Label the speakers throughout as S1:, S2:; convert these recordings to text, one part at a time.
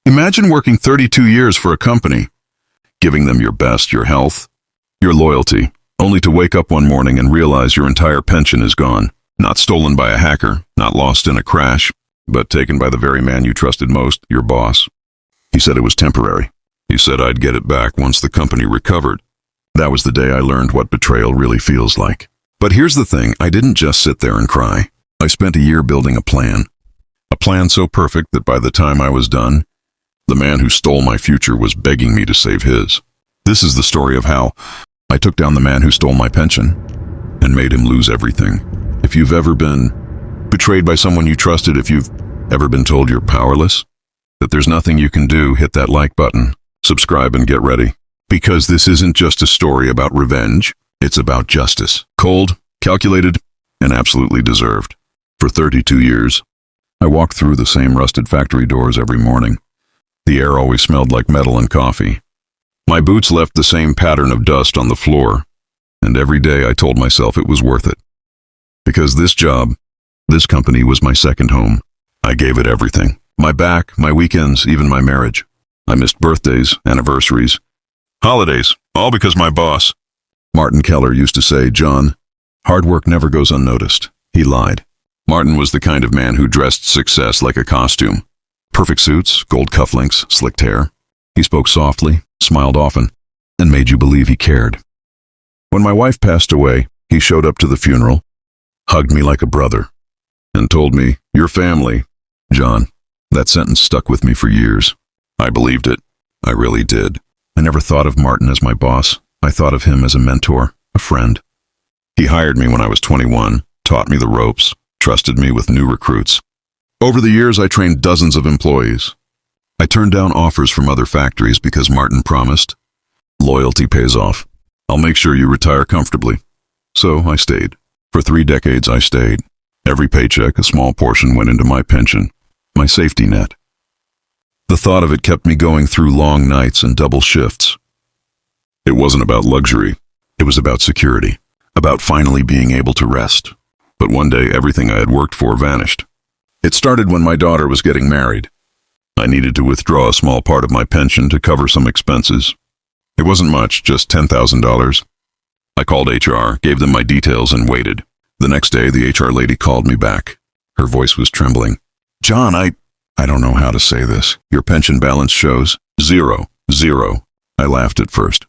S1: Imagine working 32 years for a company, giving them your best, your health, your loyalty, only to wake up one morning and realize your entire pension is gone. Not stolen by a hacker, not lost in a crash, but taken by the very man you trusted most, your boss. He said it was temporary. He said I'd get it back once the company recovered. That was the day I learned what betrayal really feels like. But here's the thing, I didn't just sit there and cry. I spent a year building a plan. A plan so perfect that by the time I was done, the man who stole my future was begging me to save his. This is the story of how I took down the man who stole my pension and made him lose everything. If you've ever been betrayed by someone you trusted, if you've ever been told you're powerless, that there's nothing you can do, hit that like button, subscribe, and get ready. Because this isn't just a story about revenge, it's about justice. Cold, calculated, and absolutely deserved. For 32 years, I walked through the same rusted factory doors every morning. The air always smelled like metal and coffee. My boots left the same pattern of dust on the floor, and every day I told myself it was worth it. Because this job, this company was my second home. I gave it everything. My back, my weekends, even my marriage. I missed birthdays, anniversaries, holidays, all because my boss. Martin Keller used to say, "John, hard work never goes unnoticed." He lied. Martin was the kind of man who dressed success like a costume. Perfect suits, gold cufflinks, slicked hair. He spoke softly, smiled often, and made you believe he cared. When my wife passed away, he showed up to the funeral, hugged me like a brother, and told me, "Your family, John." That sentence stuck with me for years. I believed it. I really did. I never thought of Martin as my boss. I thought of him as a mentor, a friend. He hired me when I was 21, taught me the ropes, trusted me with new recruits. Over the years, I trained dozens of employees. I turned down offers from other factories because Martin promised, "Loyalty pays off. I'll make sure you retire comfortably." So I stayed. For 3 decades, I stayed. Every paycheck, a small portion, went into my pension, my safety net. The thought of it kept me going through long nights and double shifts. It wasn't about luxury. It was about security, about finally being able to rest. But one day, everything I had worked for vanished. It started when my daughter was getting married. I needed to withdraw a small part of my pension to cover some expenses. It wasn't much, just $10,000. I called HR, gave them my details, and waited. The next day, the HR lady called me back. Her voice was trembling. "John, I don't know how to say this. Your pension balance shows zero. I laughed at first.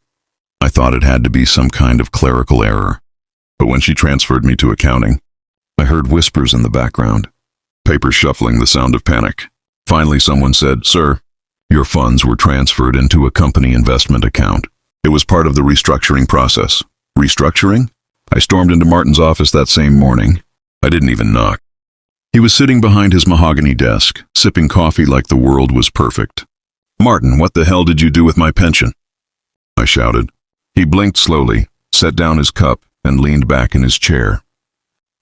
S1: I thought it had to be some kind of clerical error. But when she transferred me to accounting, I heard whispers in the background. Paper shuffling, the sound of panic. Finally, someone said, "Sir, your funds were transferred into a company investment account." It was part of the restructuring process. Restructuring? I stormed into Martin's office that same morning. I didn't even knock. He was sitting behind his mahogany desk, sipping coffee like the world was perfect. "Martin, what the hell did you do with my pension?" I shouted. He blinked slowly, set down his cup, and leaned back in his chair.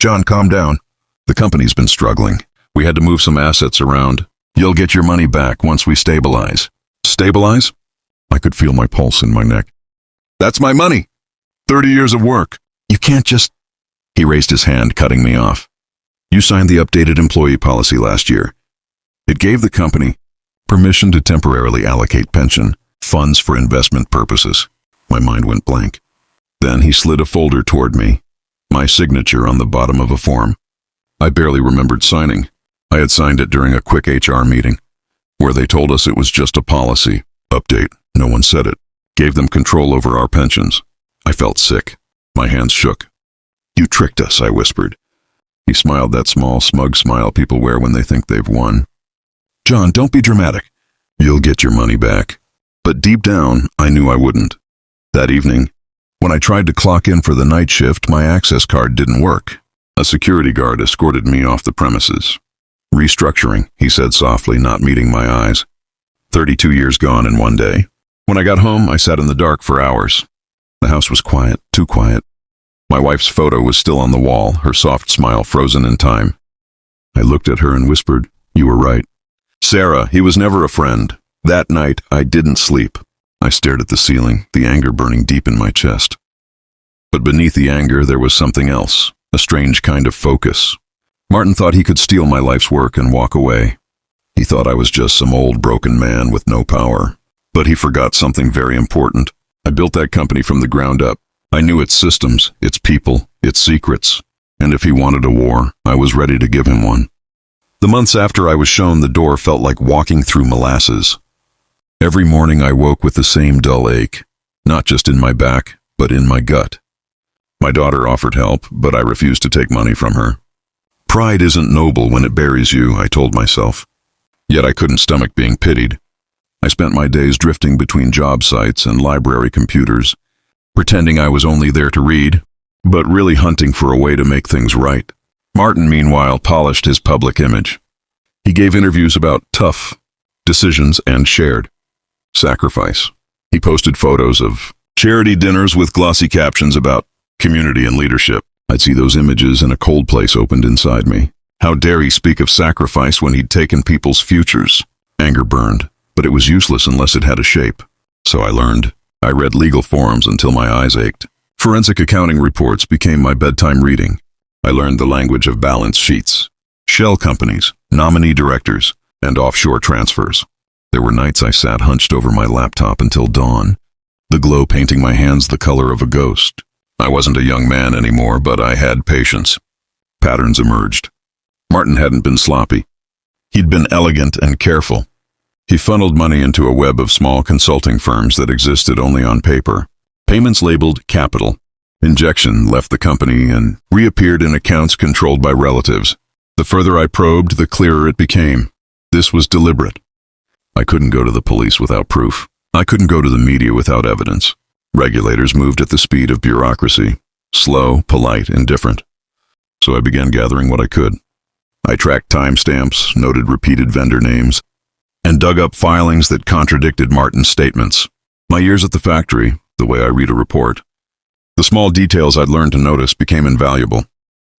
S1: "John, calm down. The company's been struggling. We had to move some assets around. You'll get your money back once we stabilize." "Stabilize?" I could feel my pulse in my neck. "That's my money. 30 years of work. You can't just..." He raised his hand, cutting me off. "You signed the updated employee policy last year. It gave the company permission to temporarily allocate pension funds for investment purposes." My mind went blank. Then he slid a folder toward me, my signature on the bottom of a form. I barely remembered signing. I had signed it during a quick HR meeting, where they told us it was just a policy update. No one said it. Gave them control over our pensions. I felt sick. My hands shook. "You tricked us," I whispered. He smiled, that small, smug smile people wear when they think they've won. "John, don't be dramatic. You'll get your money back." But deep down, I knew I wouldn't. That evening, when I tried to clock in for the night shift, my access card didn't work. A security guard escorted me off the premises. "Restructuring," he said softly, not meeting my eyes. 32 years gone in one day. When I got home, I sat in the dark for hours. The house was quiet, too quiet. My wife's photo was still on the wall, her soft smile frozen in time. I looked at her and whispered, "You were right." "Sarah, he was never a friend." That night, I didn't sleep. I stared at the ceiling, the anger burning deep in my chest. But beneath the anger, there was something else, a strange kind of focus. Martin thought he could steal my life's work and walk away. He thought I was just some old broken man with no power. But he forgot something very important. I built that company from the ground up. I knew its systems, its people, its secrets. And if he wanted a war, I was ready to give him one. The months after I was shown the door felt like walking through molasses. Every morning I woke with the same dull ache, not just in my back, but in my gut. My daughter offered help, but I refused to take money from her. Pride isn't noble when it buries you, I told myself. Yet I couldn't stomach being pitied. I spent my days drifting between job sites and library computers, pretending I was only there to read, but really hunting for a way to make things right. Martin, meanwhile, polished his public image. He gave interviews about tough decisions and shared sacrifice. He posted photos of charity dinners with glossy captions about community and leadership. I'd see those images and a cold place opened inside me. How dare he speak of sacrifice when he'd taken people's futures? Anger burned, but it was useless unless it had a shape. So I learned. I read legal forums until my eyes ached. Forensic accounting reports became my bedtime reading. I learned the language of balance sheets, shell companies, nominee directors, and offshore transfers. There were nights I sat hunched over my laptop until dawn, the glow painting my hands the color of a ghost. I wasn't a young man anymore, but I had patience. Patterns emerged. Martin hadn't been sloppy. He'd been elegant and careful. He funneled money into a web of small consulting firms that existed only on paper. Payments labeled capital. Injection left the company and reappeared in accounts controlled by relatives. The further I probed, the clearer it became. This was deliberate. I couldn't go to the police without proof. I couldn't go to the media without evidence. Regulators moved at the speed of bureaucracy. Slow, polite, indifferent. So I began gathering what I could. I tracked timestamps, noted repeated vendor names, and dug up filings that contradicted Martin's statements. My years at the factory, the way I read a report, the small details I'd learned to notice became invaluable.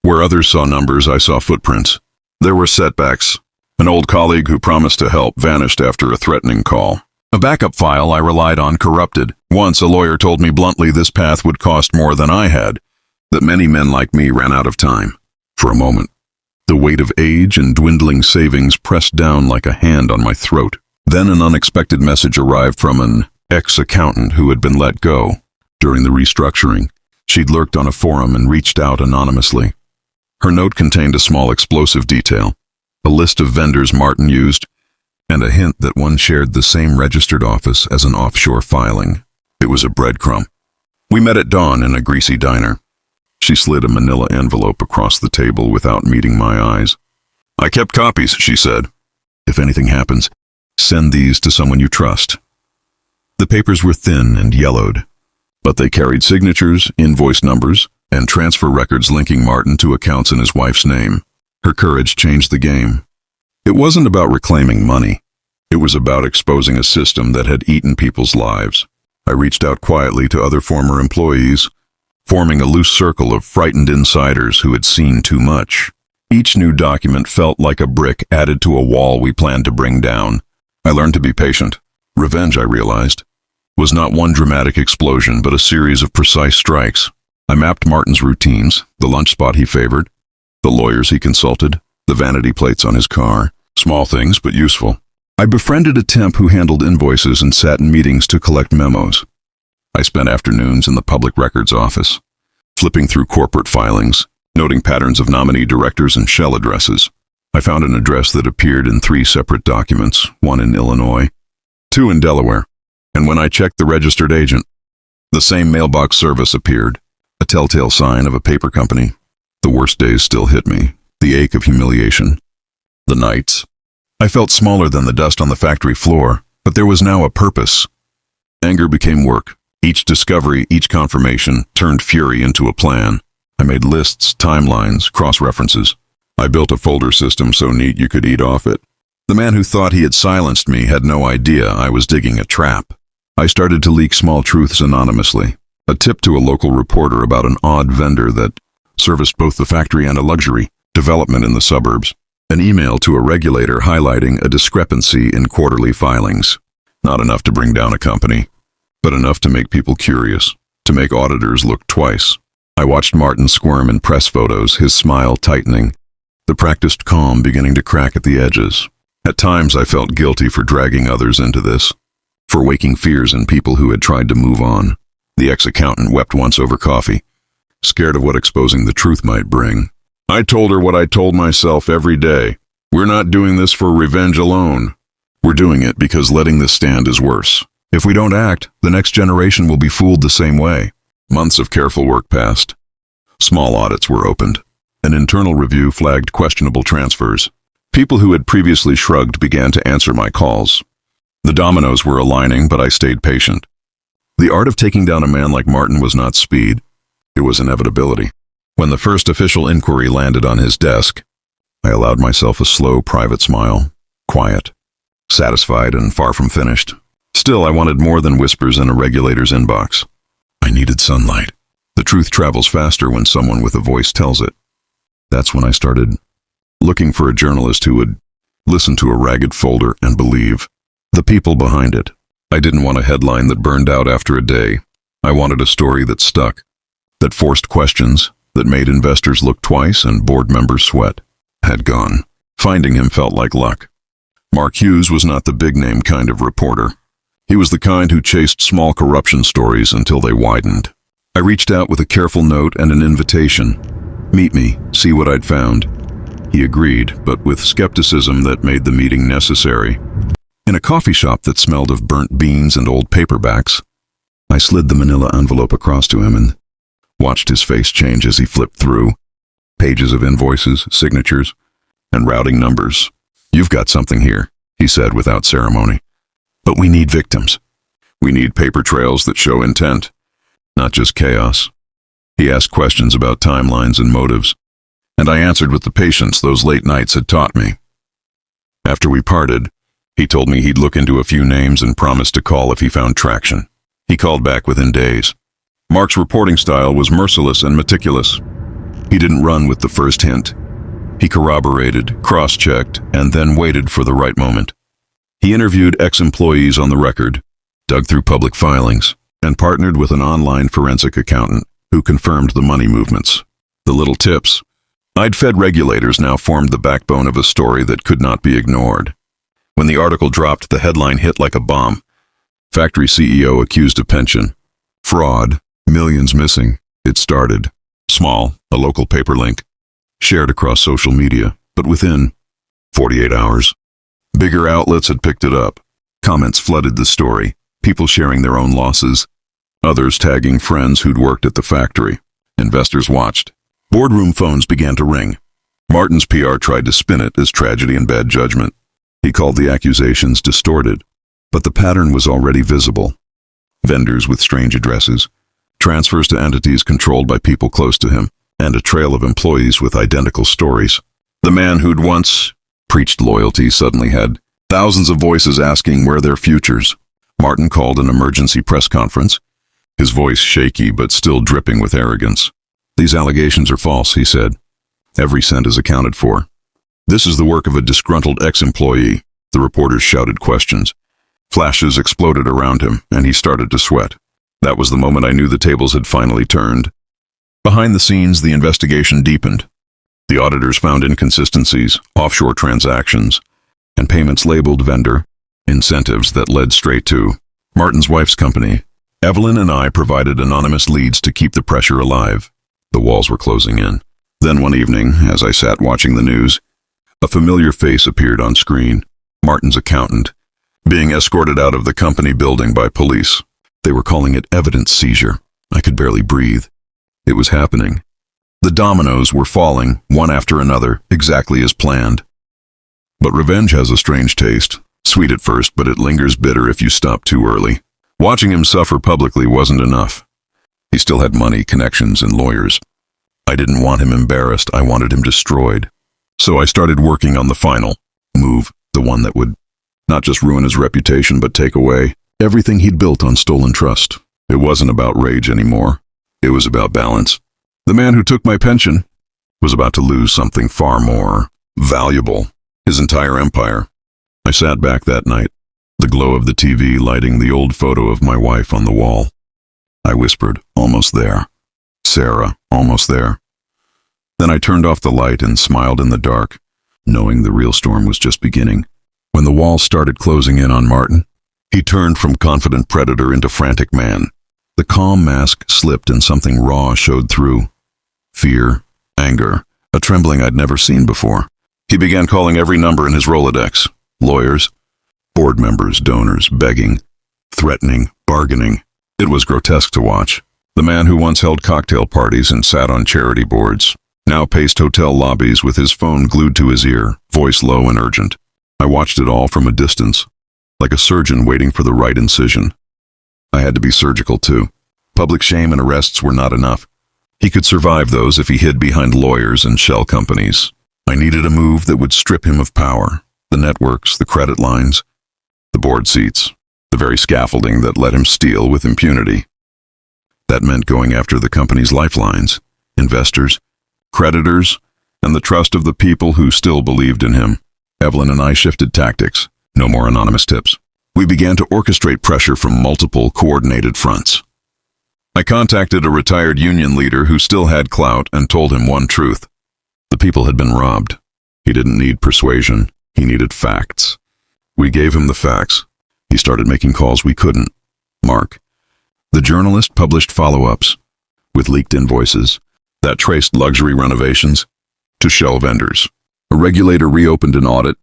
S1: Where others saw numbers, I saw footprints. There were setbacks. An old colleague who promised to help vanished after a threatening call. A backup file I relied on corrupted. Once a lawyer told me bluntly this path would cost more than I had, that many men like me ran out of time. For a moment, the weight of age and dwindling savings pressed down like a hand on my throat. Then an unexpected message arrived from an ex-accountant who had been let go. During the restructuring, she'd lurked on a forum and reached out anonymously. Her note contained a small explosive detail, a list of vendors Martin used, and a hint that one shared the same registered office as an offshore filing. It was a breadcrumb. We met at dawn in a greasy diner. She slid a manila envelope across the table without meeting my eyes. "I kept copies," she said. "If anything happens, send these to someone you trust." The papers were thin and yellowed, but they carried signatures, invoice numbers, and transfer records linking Martin to accounts in his wife's name. Her courage changed the game. It wasn't about reclaiming money. It was about exposing a system that had eaten people's lives. I reached out quietly to other former employees, forming a loose circle of frightened insiders who had seen too much. Each new document felt like a brick added to a wall we planned to bring down. I learned to be patient. Revenge, I realized, was not one dramatic explosion, but a series of precise strikes. I mapped Martin's routines, the lunch spot he favored, the lawyers he consulted, the vanity plates on his car. Small things, but useful. I befriended a temp who handled invoices and sat in meetings to collect memos. I spent afternoons in the public records office, flipping through corporate filings, noting patterns of nominee directors and shell addresses. I found an address that appeared in 3 separate documents, one in Illinois, 2 in Delaware. And when I checked the registered agent, the same mailbox service appeared, a telltale sign of a paper company. The worst days still hit me, the ache of humiliation. The nights. I felt smaller than the dust on the factory floor, but there was now a purpose. Anger became work. Each discovery, each confirmation, turned fury into a plan. I made lists, timelines, cross-references. I built a folder system so neat you could eat off it. The man who thought he had silenced me had no idea I was digging a trap. I started to leak small truths anonymously. A tip to a local reporter about an odd vendor that serviced both the factory and a luxury development in the suburbs. An email to a regulator highlighting a discrepancy in quarterly filings. Not enough to bring down a company, but enough to make people curious, to make auditors look twice. I watched Martin squirm in press photos, his smile tightening, the practiced calm beginning to crack at the edges. At times I felt guilty for dragging others into this, for waking fears in people who had tried to move on. The ex-accountant wept once over coffee, scared of what exposing the truth might bring. I told her what I told myself every day. We're not doing this for revenge alone. We're doing it because letting this stand is worse. If we don't act, the next generation will be fooled the same way. Months of careful work passed. Small audits were opened. An internal review flagged questionable transfers. People who had previously shrugged began to answer my calls. The dominoes were aligning, but I stayed patient. The art of taking down a man like Martin was not speed. It was inevitability. When the first official inquiry landed on his desk, I allowed myself a slow, private smile. Quiet, satisfied, and far from finished. Still, I wanted more than whispers in a regulator's inbox. I needed sunlight. The truth travels faster when someone with a voice tells it. That's when I started looking for a journalist who would listen to a ragged folder and believe the people behind it. I didn't want a headline that burned out after a day. I wanted a story that stuck, that forced questions, that made investors look twice and board members sweat. Had gone. Finding him felt like luck. Mark Hughes was not the big-name kind of reporter. He was the kind who chased small corruption stories until they widened. I reached out with a careful note and an invitation. Meet me, see what I'd found. He agreed, but with skepticism that made the meeting necessary. In a coffee shop that smelled of burnt beans and old paperbacks, I slid the manila envelope across to him and watched his face change as he flipped through. Pages of invoices, signatures, and routing numbers. You've got something here, he said without ceremony. But we need victims. We need paper trails that show intent, not just chaos. He asked questions about timelines and motives, and I answered with the patience those late nights had taught me. After we parted, he told me he'd look into a few names and promised to call if he found traction. He called back within days. Mark's reporting style was merciless and meticulous. He didn't run with the first hint. He corroborated, cross-checked, and then waited for the right moment. He interviewed ex-employees on the record, dug through public filings, and partnered with an online forensic accountant who confirmed the money movements. The little tips I'd fed regulators now formed the backbone of a story that could not be ignored. When the article dropped, the headline hit like a bomb. Factory CEO accused of pension. Fraud. Millions missing. It started small, a local paper link, shared across social media, but within 48 hours, bigger outlets had picked it up. Comments flooded the story, people sharing their own losses, others tagging friends who'd worked at the factory. Investors watched. Boardroom phones began to ring. Martin's PR tried to spin it as tragedy and bad judgment. He called the accusations distorted, but the pattern was already visible. Vendors with strange addresses, transfers to entities controlled by people close to him, and a trail of employees with identical stories. The man who'd once preached loyalty suddenly had thousands of voices asking where their futures. Martin called an emergency press conference, his voice shaky but still dripping with arrogance. These allegations are false, he said. Every cent is accounted for. This is the work of a disgruntled ex-employee. The reporters shouted questions. Flashes exploded around him, and he started to sweat. That was the moment I knew the tables had finally turned. Behind the scenes, the investigation deepened. The auditors found inconsistencies, offshore transactions, and payments labeled vendor incentives that led straight to Martin's wife's company. Evelyn and I provided anonymous leads to keep the pressure alive. The walls were closing in. Then one evening, as I sat watching the news, a familiar face appeared on screen. Martin's accountant, being escorted out of the company building by police. They were calling it evidence seizure. I could barely breathe. It was happening. The dominoes were falling, one after another, exactly as planned. But revenge has a strange taste. Sweet at first, but it lingers bitter if you stop too early. Watching him suffer publicly wasn't enough. He still had money, connections, and lawyers. I didn't want him embarrassed. I wanted him destroyed. So I started working on the final move, the one that would not just ruin his reputation, but take away everything he'd built on stolen trust. It wasn't about rage anymore. It was about balance. The man who took my pension was about to lose something far more valuable, his entire empire. I sat back that night, the glow of the TV lighting the old photo of my wife on the wall. I whispered, almost there. Sarah, almost there. Then I turned off the light and smiled in the dark, knowing the real storm was just beginning. When the walls started closing in on Martin, he turned from confident predator into frantic man. The calm mask slipped and something raw showed through. Fear, anger, a trembling I'd never seen before. He began calling every number in his Rolodex. Lawyers, board members, donors, begging, threatening, bargaining. It was grotesque to watch. The man who once held cocktail parties and sat on charity boards now paced hotel lobbies with his phone glued to his ear, voice low and urgent. I watched it all from a distance, like a surgeon waiting for the right incision. I had to be surgical too. Public shame and arrests were not enough. He could survive those if he hid behind lawyers and shell companies. I needed a move that would strip him of power, the networks, the credit lines, the board seats, the very scaffolding that let him steal with impunity. That meant going after the company's lifelines, investors, creditors, and the trust of the people who still believed in him. Evelyn and I shifted tactics. No more anonymous tips. We began to orchestrate pressure from multiple coordinated fronts. I contacted a retired union leader who still had clout and told him one truth. The people had been robbed. He didn't need persuasion. He needed facts. We gave him the facts. He started making calls we couldn't. Mark. The journalist published follow-ups with leaked invoices that traced luxury renovations to shell vendors. A regulator reopened an audit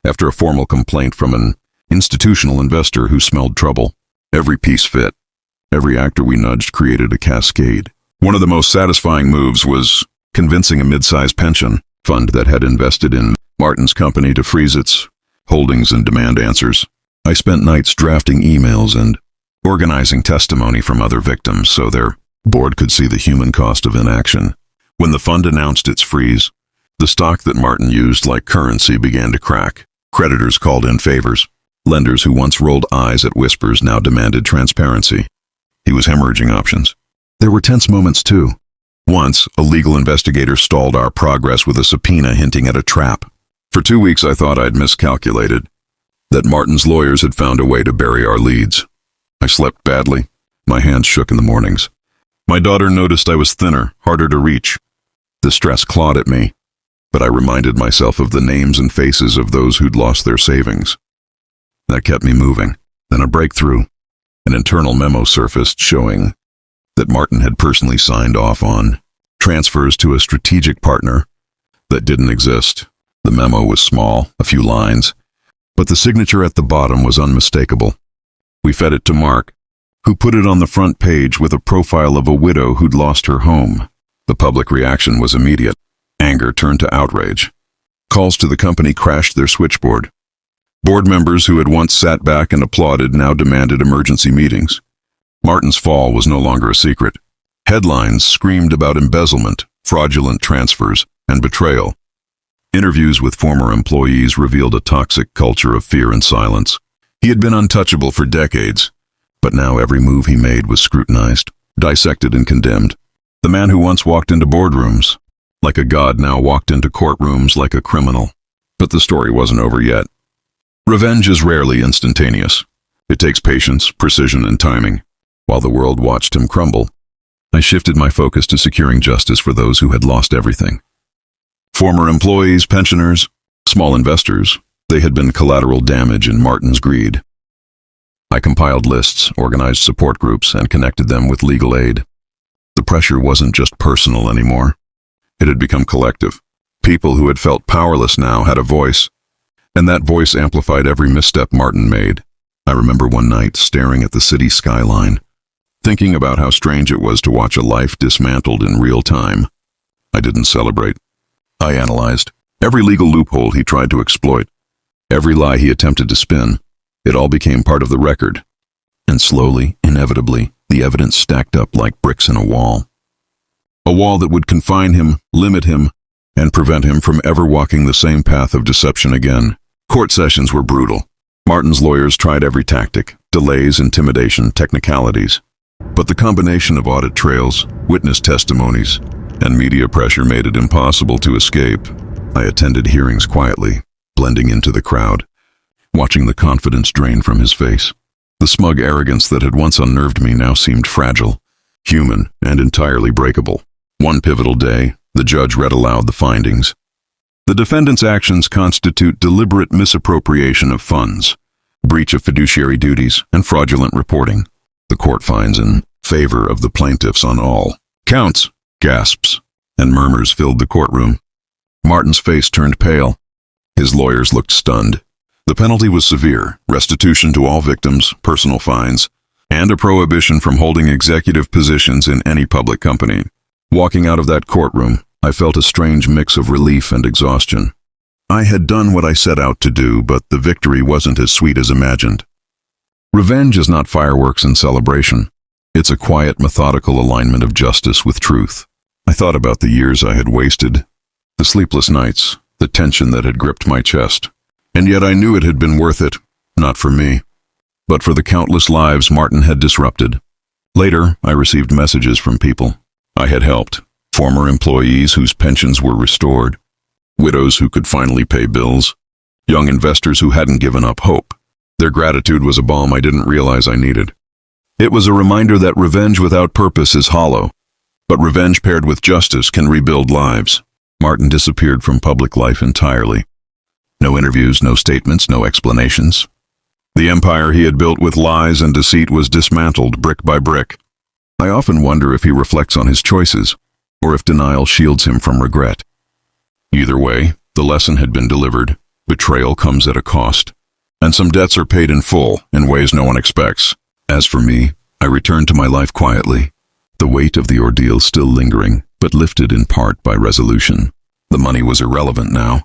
S1: after a formal complaint from an institutional investor who smelled trouble. Every piece fit. Every actor we nudged created a cascade. One of the most satisfying moves was convincing a mid-sized pension fund that had invested in Martin's company to freeze its holdings and demand answers. I spent nights drafting emails and organizing testimony from other victims so their board could see the human cost of inaction. When the fund announced its freeze, the stock that Martin used like currency began to crack. Creditors called in favors. Lenders who once rolled eyes at whispers now demanded transparency. He was hemorrhaging options. There were tense moments too. Once, a legal investigator stalled our progress with a subpoena hinting at a trap. For 2 weeks I thought I'd miscalculated, that Martin's lawyers had found a way to bury our leads. I slept badly. My hands shook in the mornings. My daughter noticed I was thinner, harder to reach. The stress clawed at me, but I reminded myself of the names and faces of those who'd lost their savings. That kept me moving. Then a breakthrough. An internal memo surfaced showing that Martin had personally signed off on transfers to a strategic partner that didn't exist. The memo was small, a few lines, but the signature at the bottom was unmistakable. We fed it to Mark, who put it on the front page with a profile of a widow who'd lost her home. The public reaction was immediate. Anger turned to outrage. Calls to the company crashed their switchboard. Board members who had once sat back and applauded now demanded emergency meetings. Martin's fall was no longer a secret. Headlines screamed about embezzlement, fraudulent transfers, and betrayal. Interviews with former employees revealed a toxic culture of fear and silence. He had been untouchable for decades, but now every move he made was scrutinized, dissected, and condemned. The man who once walked into boardrooms like a god now walked into courtrooms like a criminal. But the story wasn't over yet. Revenge is rarely instantaneous. It takes patience, precision, and timing. While the world watched him crumble, I shifted my focus to securing justice for those who had lost everything. Former employees, pensioners, small investors, they had been collateral damage in Martin's greed. I compiled lists, organized support groups, and connected them with legal aid. The pressure wasn't just personal anymore. It had become collective. People who had felt powerless now had a voice, and that voice amplified every misstep Martin made. I remember one night staring at the city skyline, thinking about how strange it was to watch a life dismantled in real time. I didn't celebrate. I analyzed every legal loophole he tried to exploit, every lie he attempted to spin. It all became part of the record. And slowly, inevitably, the evidence stacked up like bricks in a wall. A wall that would confine him, limit him, and prevent him from ever walking the same path of deception again. Court sessions were brutal. Martin's lawyers tried every tactic: delays, intimidation, technicalities. But the combination of audit trails, witness testimonies, and media pressure made it impossible to escape. I attended hearings quietly, blending into the crowd, watching the confidence drain from his face. The smug arrogance that had once unnerved me now seemed fragile, human, and entirely breakable. One pivotal day, the judge read aloud the findings. The defendant's actions constitute deliberate misappropriation of funds, breach of fiduciary duties, and fraudulent reporting. The court finds in favor of the plaintiffs on all counts. Gasps and murmurs filled the courtroom. Martin's face turned pale. His lawyers looked stunned. The penalty was severe: restitution to all victims, personal fines, and a prohibition from holding executive positions in any public company. Walking out of that courtroom, I felt a strange mix of relief and exhaustion. I had done what I set out to do, but the victory wasn't as sweet as imagined. Revenge is not fireworks and celebration. It's a quiet, methodical alignment of justice with truth. I thought about the years I had wasted, the sleepless nights, the tension that had gripped my chest. And yet I knew it had been worth it, not for me, but for the countless lives Martin had disrupted. Later, I received messages from people I had helped, former employees whose pensions were restored, widows who could finally pay bills, young investors who hadn't given up hope. Their gratitude was a balm I didn't realize I needed. It was a reminder that revenge without purpose is hollow, but revenge paired with justice can rebuild lives. Martin disappeared from public life entirely. No interviews, no statements, no explanations. The empire he had built with lies and deceit was dismantled brick by brick. I often wonder if he reflects on his choices, or if denial shields him from regret. Either way, the lesson had been delivered. Betrayal comes at a cost, and some debts are paid in full in ways no one expects. As for me, I returned to my life quietly, the weight of the ordeal still lingering, but lifted in part by resolution. The money was irrelevant now.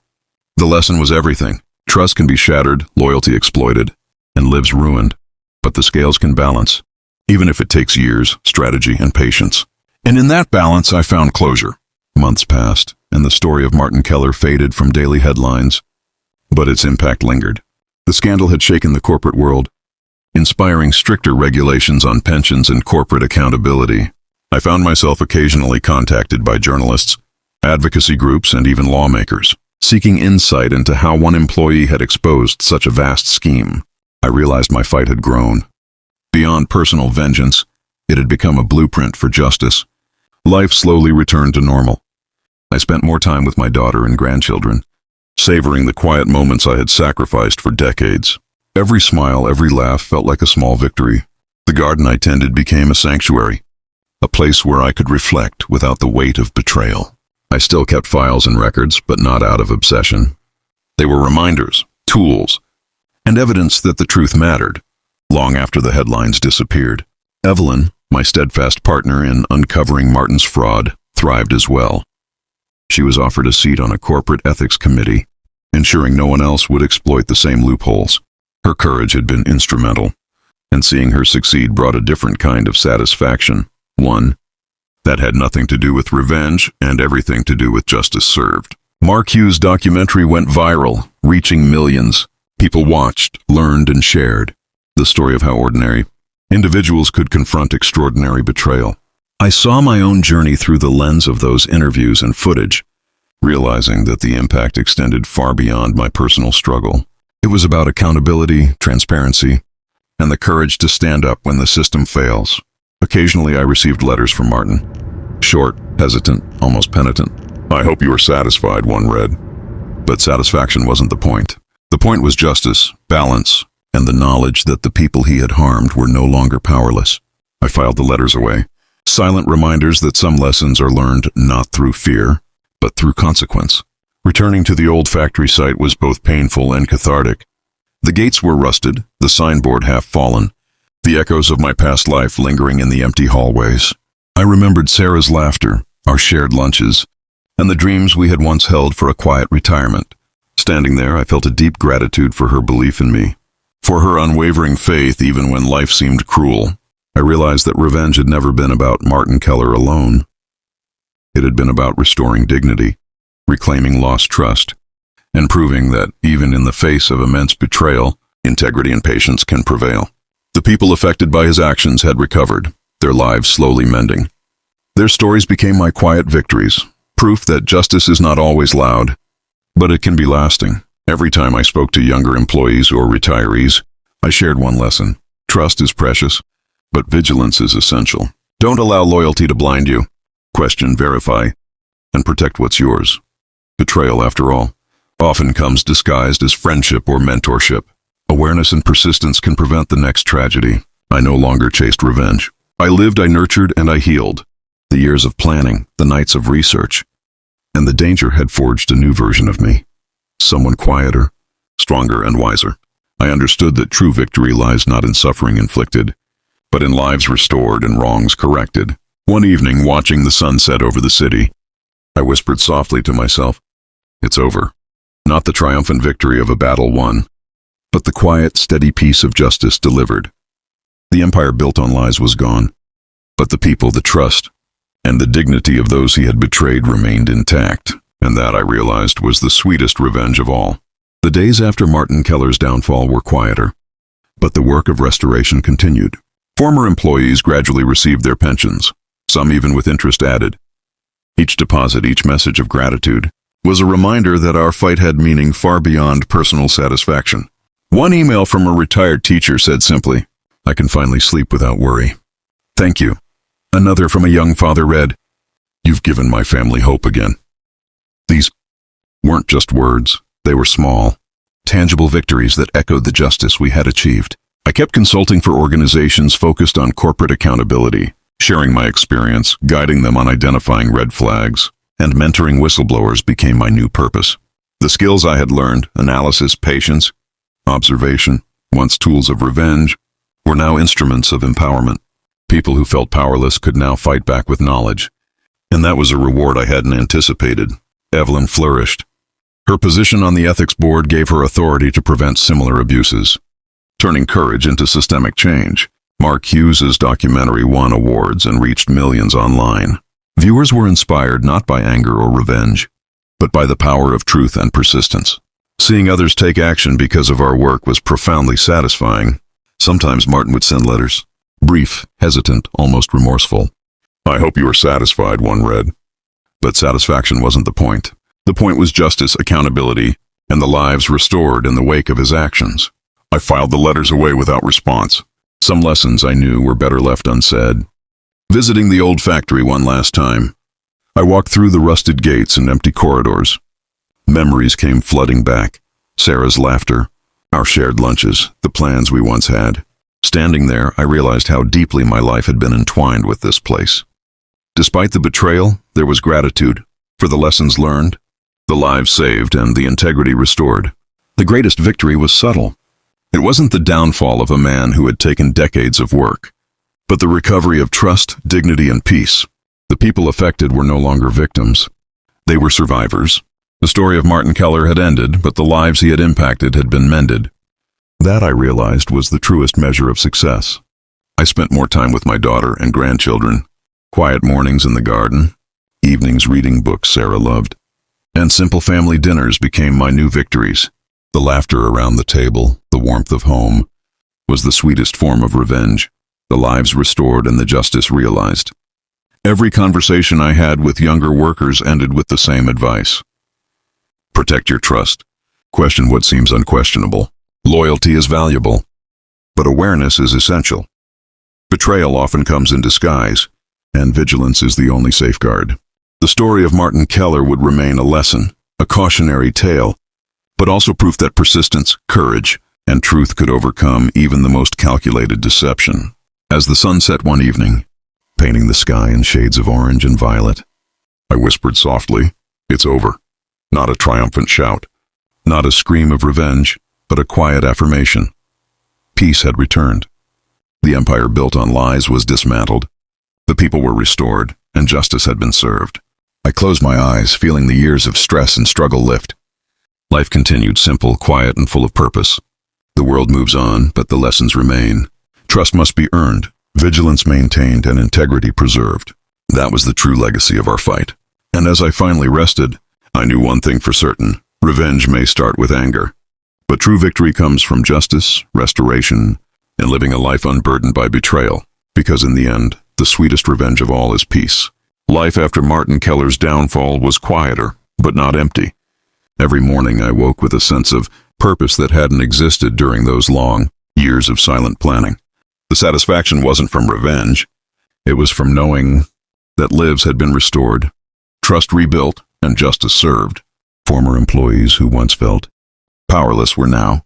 S1: The lesson was everything. Trust can be shattered, loyalty exploited, and lives ruined. But the scales can balance, even if it takes years, strategy, and patience. And in that balance, I found closure. Months passed, and the story of Martin Keller faded from daily headlines, but its impact lingered. The scandal had shaken the corporate world, inspiring stricter regulations on pensions and corporate accountability. I found myself occasionally contacted by journalists, advocacy groups, and even lawmakers, seeking insight into how one employee had exposed such a vast scheme. I realized my fight had grown. Beyond personal vengeance, it had become a blueprint for justice. Life slowly returned to normal. I spent more time with my daughter and grandchildren, savoring the quiet moments I had sacrificed for decades. Every smile, every laugh felt like a small victory. The garden I tended became a sanctuary, a place where I could reflect without the weight of betrayal. I still kept files and records, but not out of obsession. They were reminders, tools, and evidence that the truth mattered, long after the headlines disappeared. Evelyn, my steadfast partner in uncovering Martin's fraud, thrived as well. She was offered a seat on a corporate ethics committee, ensuring no one else would exploit the same loopholes. Her courage had been instrumental, and seeing her succeed brought a different kind of satisfaction, one that had nothing to do with revenge and everything to do with justice served. Mark Hughes' documentary went viral, reaching millions. People watched, learned, and shared the story of how ordinary individuals could confront extraordinary betrayal. I saw my own journey through the lens of those interviews and footage, realizing that the impact extended far beyond my personal struggle. It was about accountability, transparency, and the courage to stand up when the system fails. Occasionally I received letters from Martin. Short, hesitant, almost penitent. "I hope you are satisfied," one read. But satisfaction wasn't the point. The point was justice, balance, and the knowledge that the people he had harmed were no longer powerless. I filed the letters away. Silent reminders that some lessons are learned not through fear, but through consequence. Returning to the old factory site was both painful and cathartic. The gates were rusted, the signboard half fallen, the echoes of my past life lingering in the empty hallways. I remembered Sarah's laughter, our shared lunches, and the dreams we had once held for a quiet retirement. Standing there, I felt a deep gratitude for her belief in me, for her unwavering faith even when life seemed cruel. I realized that revenge had never been about Martin Keller alone. It had been about restoring dignity, reclaiming lost trust, and proving that even in the face of immense betrayal, integrity and patience can prevail. The people affected by his actions had recovered, their lives slowly mending. Their stories became my quiet victories, proof that justice is not always loud, but it can be lasting. Every time I spoke to younger employees or retirees, I shared one lesson. Trust is precious, but vigilance is essential. Don't allow loyalty to blind you. Question, verify, and protect what's yours. Betrayal, after all, often comes disguised as friendship or mentorship. Awareness and persistence can prevent the next tragedy. I no longer chased revenge. I lived, I nurtured, and I healed. The years of planning, the nights of research, and the danger had forged a new version of me. Someone quieter, stronger, and wiser. I understood that true victory lies not in suffering inflicted, but in lives restored and wrongs corrected. One evening, watching the sun set over the city, I whispered softly to myself, "It's over." Not the triumphant victory of a battle won, but the quiet, steady peace of justice delivered. The empire built on lies was gone, but the people, the trust, and the dignity of those he had betrayed remained intact, and that, I realized, was the sweetest revenge of all. The days after Martin Keller's downfall were quieter, but the work of restoration continued. Former employees gradually received their pensions, some even with interest added. Each deposit, each message of gratitude, was a reminder that our fight had meaning far beyond personal satisfaction. One email from a retired teacher said simply, "I can finally sleep without worry. Thank you." Another from a young father read, "You've given my family hope again." These weren't just words, they were small, tangible victories that echoed the justice we had achieved. I kept consulting for organizations focused on corporate accountability, sharing my experience, guiding them on identifying red flags, and mentoring whistleblowers became my new purpose. The skills I had learned, analysis, patience, observation, once tools of revenge, were now instruments of empowerment. People who felt powerless could now fight back with knowledge. And that was a reward I hadn't anticipated. Evelyn flourished. Her position on the ethics board gave her authority to prevent similar abuses, turning courage into systemic change. Mark Hughes's documentary won awards and reached millions online. Viewers were inspired not by anger or revenge, but by the power of truth and persistence. Seeing others take action because of our work was profoundly satisfying. Sometimes Martin would send letters, brief, hesitant, almost remorseful. "I hope you are satisfied," one read. But satisfaction wasn't the point. The point was justice, accountability, and the lives restored in the wake of his actions. I filed the letters away without response. Some lessons I knew were better left unsaid. Visiting the old factory one last time, I walked through the rusted gates and empty corridors. Memories came flooding back. Sarah's laughter, our shared lunches, the plans we once had. Standing there, I realized how deeply my life had been entwined with this place. Despite the betrayal, there was gratitude for the lessons learned, the lives saved, and the integrity restored. The greatest victory was subtle. It wasn't the downfall of a man who had taken decades of work, but the recovery of trust, dignity, and peace. The people affected were no longer victims. They were survivors. The story of Martin Keller had ended, but the lives he had impacted had been mended. That, I realized, was the truest measure of success. I spent more time with my daughter and grandchildren, quiet mornings in the garden, evenings reading books Sarah loved, and simple family dinners became my new victories. The laughter around the table, the warmth of home, was the sweetest form of revenge, the lives restored and the justice realized. Every conversation I had with younger workers ended with the same advice. Protect your trust. Question what seems unquestionable. Loyalty is valuable, but awareness is essential. Betrayal often comes in disguise, and vigilance is the only safeguard. The story of Martin Keller would remain a lesson, a cautionary tale, but also proof that persistence, courage, and truth could overcome even the most calculated deception. As the sun set one evening, painting the sky in shades of orange and violet, I whispered softly, "It's over." Not a triumphant shout, not a scream of revenge, but a quiet affirmation. Peace had returned. The empire built on lies was dismantled. The people were restored, and justice had been served. I closed my eyes, feeling the years of stress and struggle lift. Life continued, simple, quiet, and full of purpose. The world moves on, but the lessons remain. Trust must be earned, vigilance maintained, and integrity preserved. That was the true legacy of our fight. And as I finally rested, I knew one thing for certain: revenge may start with anger, but true victory comes from justice, restoration, and living a life unburdened by betrayal, because in the end, the sweetest revenge of all is peace. Life after Martin Keller's downfall was quieter, but not empty. Every morning I woke with a sense of purpose that hadn't existed during those long years of silent planning. The satisfaction wasn't from revenge. It was from knowing that lives had been restored, trust rebuilt, and justice served. Former employees who once felt powerless were now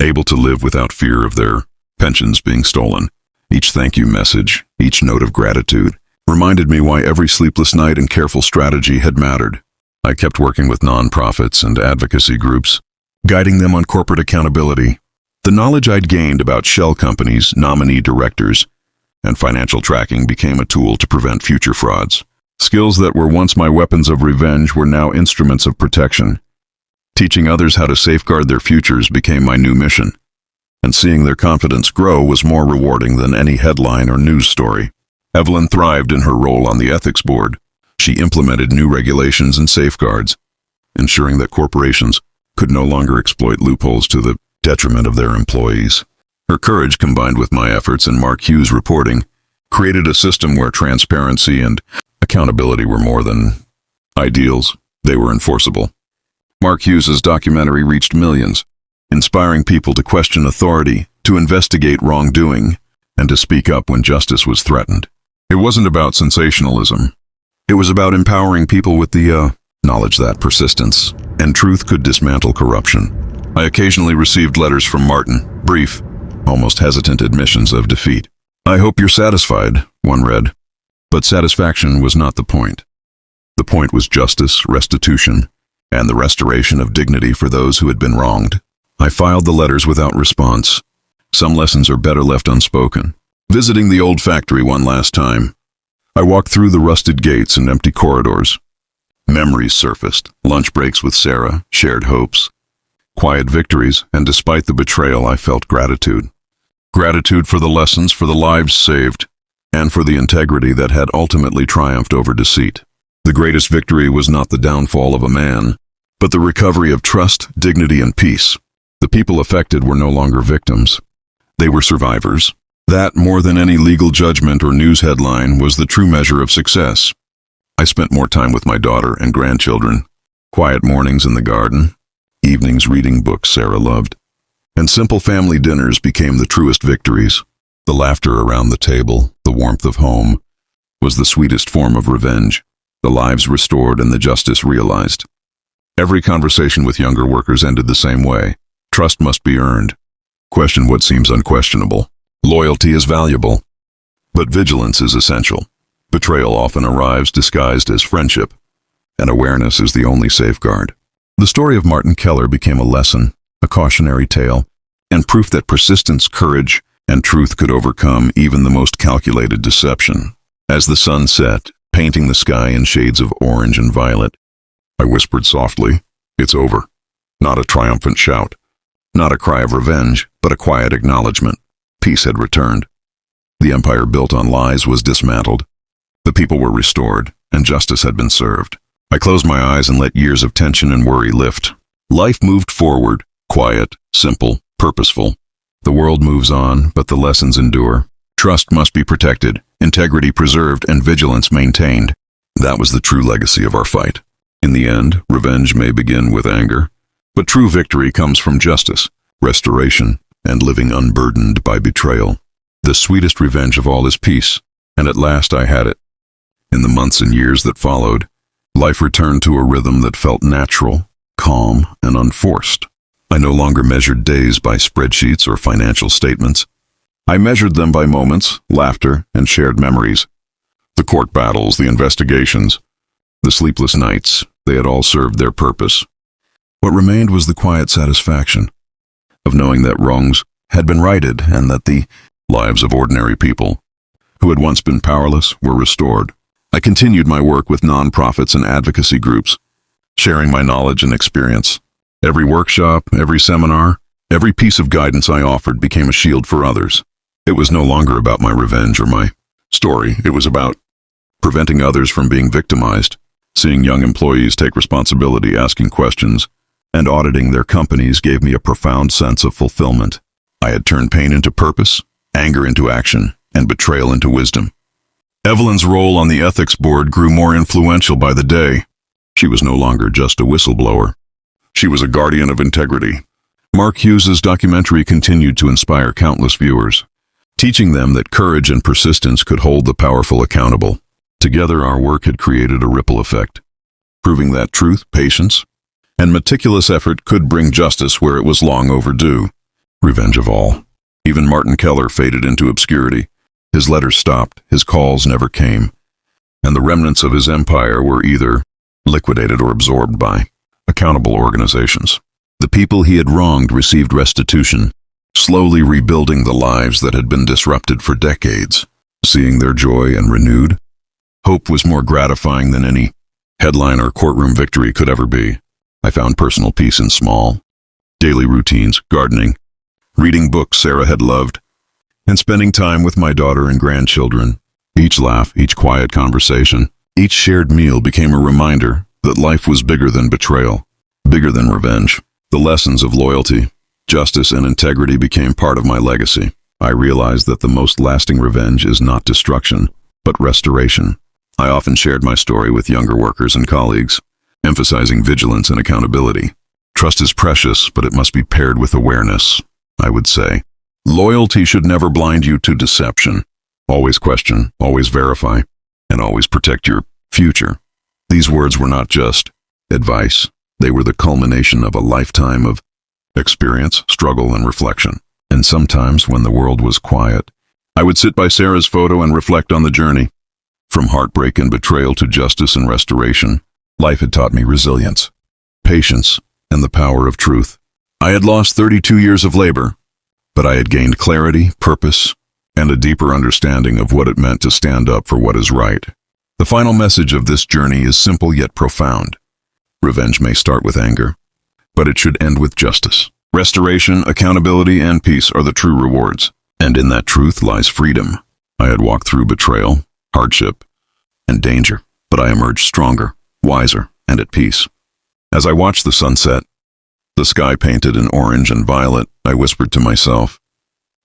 S1: able to live without fear of their pensions being stolen. Each thank you message, each note of gratitude, reminded me why every sleepless night and careful strategy had mattered. I kept working with nonprofits and advocacy groups, guiding them on corporate accountability. The knowledge I'd gained about shell companies, nominee directors, and financial tracking became a tool to prevent future frauds. Skills that were once my weapons of revenge were now instruments of protection. Teaching others how to safeguard their futures became my new mission, and seeing their confidence grow was more rewarding than any headline or news story. Evelyn thrived in her role on the ethics board. She implemented new regulations and safeguards, ensuring that corporations could no longer exploit loopholes to the detriment of their employees. Her courage, combined with my efforts and Mark Hughes' reporting, created a system where transparency and accountability were more than ideals. They were enforceable. Mark Hughes' documentary reached millions, inspiring people to question authority, to investigate wrongdoing, and to speak up when justice was threatened. It wasn't about sensationalism. It was about empowering people with the knowledge that persistence and truth could dismantle corruption. I occasionally received letters from Martin, brief, almost hesitant admissions of defeat. "I hope you're satisfied," one read. But satisfaction was not the point. The point was justice, restitution, and the restoration of dignity for those who had been wronged. I filed the letters without response. Some lessons are better left unspoken. Visiting the old factory one last time, I walked through the rusted gates and empty corridors. Memories surfaced, lunch breaks with Sarah, shared hopes, quiet victories, and despite the betrayal, I felt gratitude. Gratitude for the lessons, for the lives saved, and for the integrity that had ultimately triumphed over deceit. The greatest victory was not the downfall of a man, but the recovery of trust, dignity, and peace. The people affected were no longer victims. They were survivors. That, more than any legal judgment or news headline, was the true measure of success. I spent more time with my daughter and grandchildren, quiet mornings in the garden, evenings reading books Sarah loved, and simple family dinners became the truest victories. The laughter around the table, the warmth of home, was the sweetest form of revenge. The lives restored and the justice realized. Every conversation with younger workers ended the same way. Trust must be earned. Question what seems unquestionable. Loyalty is valuable, but vigilance is essential. Betrayal often arrives disguised as friendship, and awareness is the only safeguard. The story of Martin Keller became a lesson, a cautionary tale, and proof that persistence, courage, and truth could overcome even the most calculated deception. As the sun set, painting the sky in shades of orange and violet, I whispered softly, "It's over." Not a triumphant shout, not a cry of revenge, but a quiet acknowledgement. Peace had returned. The empire built on lies was dismantled. The people were restored, and justice had been served. I closed my eyes and let years of tension and worry lift. Life moved forward, quiet, simple, purposeful. The world moves on, but the lessons endure. Trust must be protected, integrity preserved, and vigilance maintained. That was the true legacy of our fight. In the end, revenge may begin with anger, but true victory comes from justice, restoration, and living unburdened by betrayal. The sweetest revenge of all is peace, and at last I had it. In the months and years that followed, life returned to a rhythm that felt natural, calm, and unforced. I no longer measured days by spreadsheets or financial statements. I measured them by moments, laughter, and shared memories. The court battles, the investigations, the sleepless nights, they had all served their purpose. What remained was the quiet satisfaction of knowing that wrongs had been righted and that the lives of ordinary people who had once been powerless were restored. I continued my work with nonprofits and advocacy groups, sharing my knowledge and experience. Every workshop, every seminar, every piece of guidance I offered became a shield for others. It was no longer about my revenge or my story. It was about preventing others from being victimized, seeing young employees take responsibility, asking questions, and auditing their companies gave me a profound sense of fulfillment. I had turned pain into purpose, anger into action, and betrayal into wisdom. Evelyn's role on the ethics board grew more influential by the day. She was no longer just a whistleblower. She was a guardian of integrity. Mark Hughes' documentary continued to inspire countless viewers, teaching them that courage and persistence could hold the powerful accountable. Together, our work had created a ripple effect, proving that truth, patience, and meticulous effort could bring justice where it was long overdue. Revenge of all. Even Martin Keller faded into obscurity. His letters stopped, his calls never came, and the remnants of his empire were either liquidated or absorbed by accountable organizations. The people he had wronged received restitution, slowly rebuilding the lives that had been disrupted for decades. Seeing their joy and renewed hope was more gratifying than any headline or courtroom victory could ever be. I found personal peace in small, daily routines, gardening, reading books Sarah had loved, and spending time with my daughter and grandchildren. Each laugh, each quiet conversation, each shared meal became a reminder that life was bigger than betrayal, bigger than revenge. The lessons of loyalty, justice, and integrity became part of my legacy. I realized that the most lasting revenge is not destruction, but restoration. I often shared my story with younger workers and colleagues, emphasizing vigilance and accountability. Trust is precious, but it must be paired with awareness, I would say. Loyalty should never blind you to deception. Always question, always verify, and always protect your future. These words were not just advice. They were the culmination of a lifetime of experience, struggle, and reflection. And sometimes, when the world was quiet, I would sit by Sarah's photo and reflect on the journey. From heartbreak and betrayal to justice and restoration, life had taught me resilience, patience, and the power of truth. I had lost 32 years of labor, but I had gained clarity, purpose, and a deeper understanding of what it meant to stand up for what is right. The final message of this journey is simple yet profound. Revenge may start with anger, but it should end with justice. Restoration, accountability, and peace are the true rewards, and in that truth lies freedom. I had walked through betrayal, hardship, and danger, but I emerged stronger, wiser, and at peace. As I watched the sunset, the sky painted in orange and violet, I whispered to myself,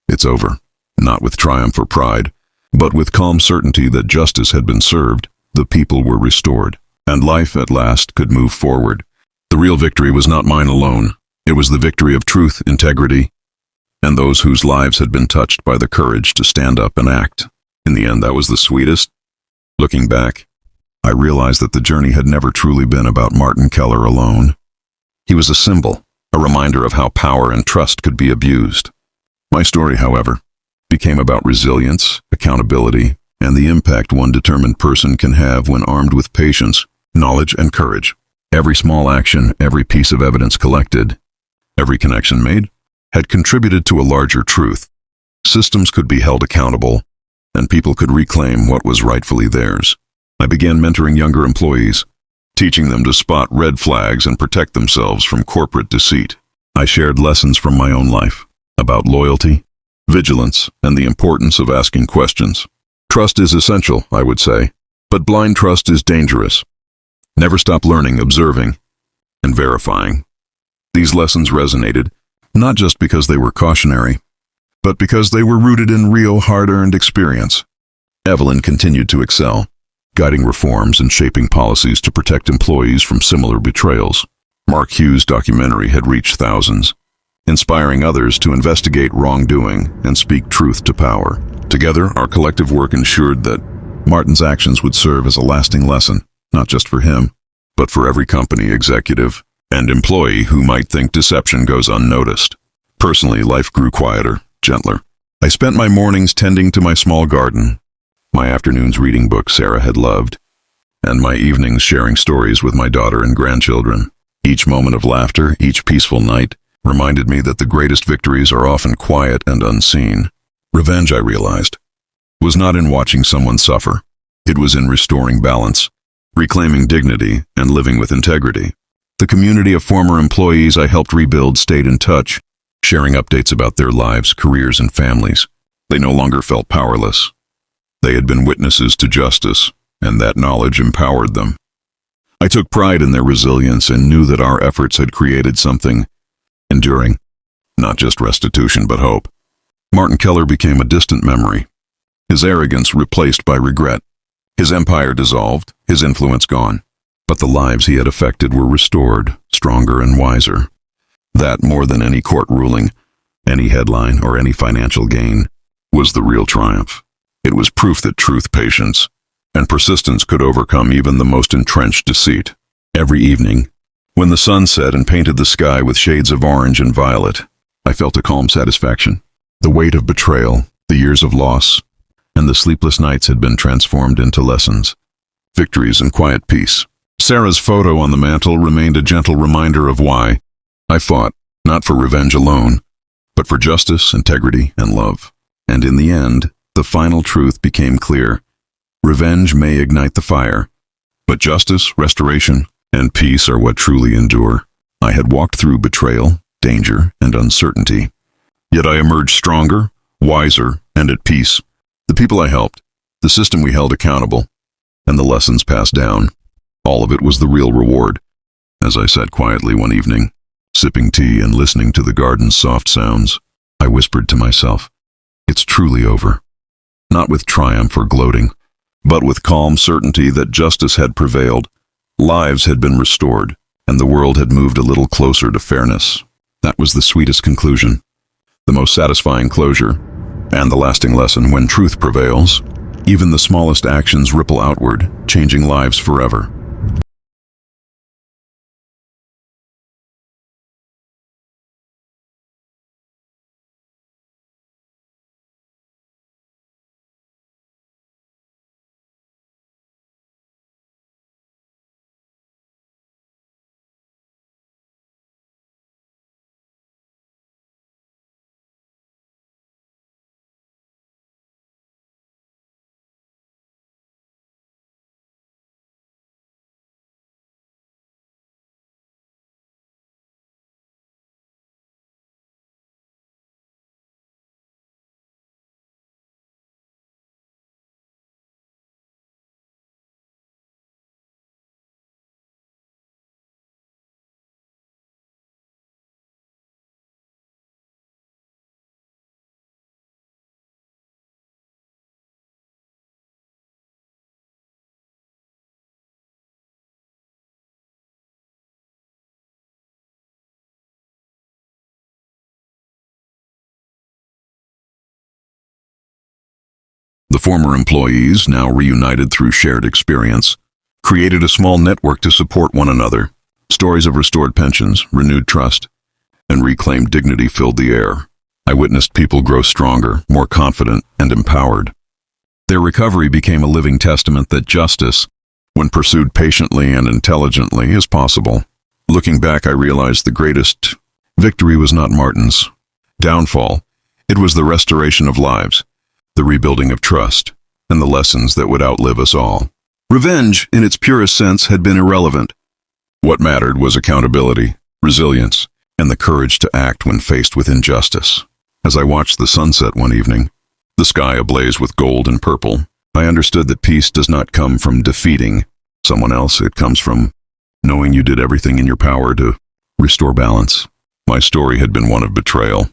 S1: "It's over," not with triumph or pride, but with calm certainty that justice had been served, the people were restored, and life at last could move forward. The real victory was not mine alone. It was the victory of truth, integrity, and those whose lives had been touched by the courage to stand up and act. In the end, that was the sweetest. Looking back, I realized that the journey had never truly been about Martin Keller alone. He was a symbol, a reminder of how power and trust could be abused. My story, however, became about resilience, accountability, and the impact one determined person can have when armed with patience, knowledge, and courage. Every small action, every piece of evidence collected, every connection made, had contributed to a larger truth. Systems could be held accountable, and people could reclaim what was rightfully theirs. I began mentoring younger employees, teaching them to spot red flags and protect themselves from corporate deceit. I shared lessons from my own life about loyalty, vigilance, and the importance of asking questions. Trust is essential, I would say, but blind trust is dangerous. Never stop learning, observing, and verifying. These lessons resonated, not just because they were cautionary, but because they were rooted in real, hard-earned experience. Evelyn continued to excel, guiding reforms and shaping policies to protect employees from similar betrayals. Mark Hughes' documentary had reached thousands, inspiring others to investigate wrongdoing and speak truth to power. Together, our collective work ensured that Martin's actions would serve as a lasting lesson, not just for him, but for every company, executive, and employee who might think deception goes unnoticed. Personally, life grew quieter, gentler. I spent my mornings tending to my small garden, my afternoons reading books Sarah had loved, and my evenings sharing stories with my daughter and grandchildren. Each moment of laughter, each peaceful night, reminded me that the greatest victories are often quiet and unseen. Revenge, I realized, was not in watching someone suffer. It was in restoring balance, reclaiming dignity, and living with integrity. The community of former employees I helped rebuild stayed in touch, sharing updates about their lives, careers, and families. They no longer felt powerless. They had been witnesses to justice, and that knowledge empowered them. I took pride in their resilience and knew that our efforts had created something enduring, not just restitution but hope. Martin Keller became a distant memory, his arrogance replaced by regret, his empire dissolved, his influence gone. But the lives he had affected were restored, stronger and wiser. That, more than any court ruling, any headline, or any financial gain, was the real triumph. It was proof that truth, patience, and persistence could overcome even the most entrenched deceit. Every evening, When the sun set and painted the sky with shades of orange and violet, I felt a calm satisfaction. The weight of betrayal, the years of loss, and the sleepless nights had been transformed into lessons, victories, and quiet peace. Sarah's photo on the mantel remained a gentle reminder of why I fought, not for revenge alone, but for justice, integrity, and love. And in the end, the final truth became clear. Revenge may ignite the fire, but justice, restoration, and peace are what truly endure. I had walked through betrayal, danger, and uncertainty. Yet I emerged stronger, wiser, and at peace. The people I helped, the system we held accountable, and the lessons passed down. All of it was the real reward. As I sat quietly one evening, sipping tea and listening to the garden's soft sounds, I whispered to myself, "It's truly over." Not with triumph or gloating, but with calm certainty that justice had prevailed, lives had been restored, and the world had moved a little closer to fairness. That was the sweetest conclusion, the most satisfying closure, and the lasting lesson: when truth prevails, even the smallest actions ripple outward, changing lives forever. The former employees, now reunited through shared experience, created a small network to support one another. Stories of restored pensions, renewed trust, and reclaimed dignity filled the air. I witnessed people grow stronger, more confident, and empowered. Their recovery became a living testament that justice, when pursued patiently and intelligently, is possible. Looking back, I realized the greatest victory was not Martin's downfall. It was the restoration of lives, the rebuilding of trust, and the lessons that would outlive us all. Revenge, in its purest sense, had been irrelevant. What mattered was accountability, resilience, and the courage to act when faced with injustice. As I watched the sunset one evening, the sky ablaze with gold and purple, I understood that peace does not come from defeating someone else. It comes from knowing you did everything in your power to restore balance. My story had been one of betrayal,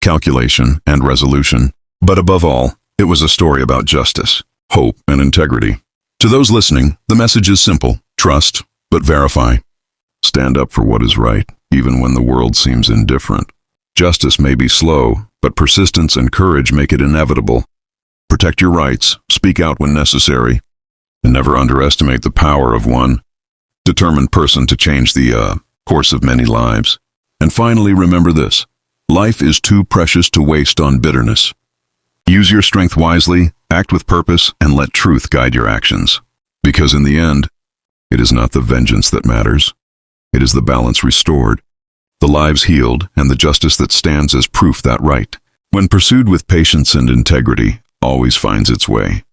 S1: calculation, and resolution, but above all, it was a story about justice, hope, and integrity. To those listening, the message is simple: trust, but verify. Stand up for what is right, even when the world seems indifferent. Justice may be slow, but persistence and courage make it inevitable. Protect your rights, speak out when necessary, and never underestimate the power of one determined person to change the course of many lives. And finally, remember this: life is too precious to waste on bitterness. Use your strength wisely, act with purpose, and let truth guide your actions. Because in the end, it is not the vengeance that matters. It is the balance restored, the lives healed, and the justice that stands as proof that right, when pursued with patience and integrity, always finds its way.